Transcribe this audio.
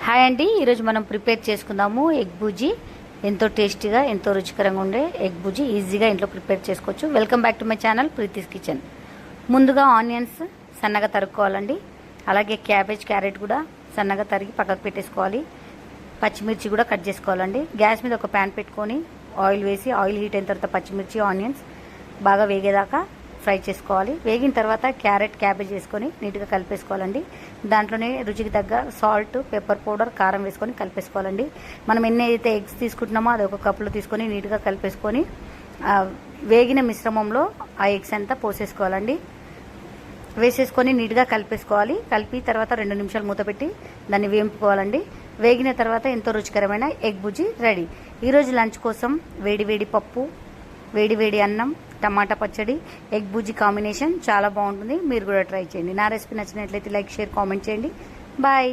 Hi అండి, ఈరోజు మనం ప్రిపేర్ చేసుకుందాము ఎగ్ బుజీ. ఎంతో టేస్టీగా ఎంతో రుచికరంగా ఉండే ఎగ్ బుజీ ఈజీగా ఇంట్లో ప్రిపేర్ చేసుకోవచ్చు. Welcome back to my channel Preethi's kitchen. ముందుగా ఆనియన్స్ సన్నగా తరుక్కోవాలండి. అలాగే క్యారెట్ కూడా సన్నగా తరిగి పక్కకు పెట్టేసుకోవాలి. పచ్చిమిర్చి కూడా కట్ చేసుకోవాలండి. గ్యాస్ మీద ఒక ప్యాన్ పెట్టుకొని ఆయిల్ వేసి ఆయిల్ హీట్ అయిన తర్వాత పచ్చిమిర్చి ఆనియన్స్ బాగా వేగేదాకా ఫ్రై చేసుకోవాలి. వేగిన తర్వాత క్యాబేజ్ వేసుకొని నీట్గా కలిపేసుకోవాలండి. దాంట్లోనే రుచికి తగ్గ సాల్ట్, పెప్పర్ పౌడర్, కారం వేసుకొని కలిపేసుకోవాలండి. మనం ఎన్ని అయితే ఎగ్స్ తీసుకుంటున్నామో అది ఒక కప్పులో తీసుకొని నీట్గా కలిపేసుకొని వేగిన మిశ్రమంలో ఆ ఎగ్స్ అంతా పోసేసుకోవాలండి. వేసేసుకొని నీట్గా కలిపేసుకోవాలి. కలిపి తర్వాత 2 నిమిషాలు మూత పెట్టి దాన్ని వేంపుకోవాలండి. వేగిన తర్వాత ఎంతో రుచికరమైన ఎగ్ బుజీ రెడీ. ఈరోజు లంచ్ కోసం వేడి పప్పు, వేడి అన్నం, టమాటా పచ్చడి, ఎగ్ బుజీ కాంబినేషన్ చాలా బాగుంటుంది. మీరు కూడా ట్రై చేయండి. నా రెసిపీ నచ్చినట్లయితే లైక్, షేర్, కామెంట్ చేయండి. బాయ్.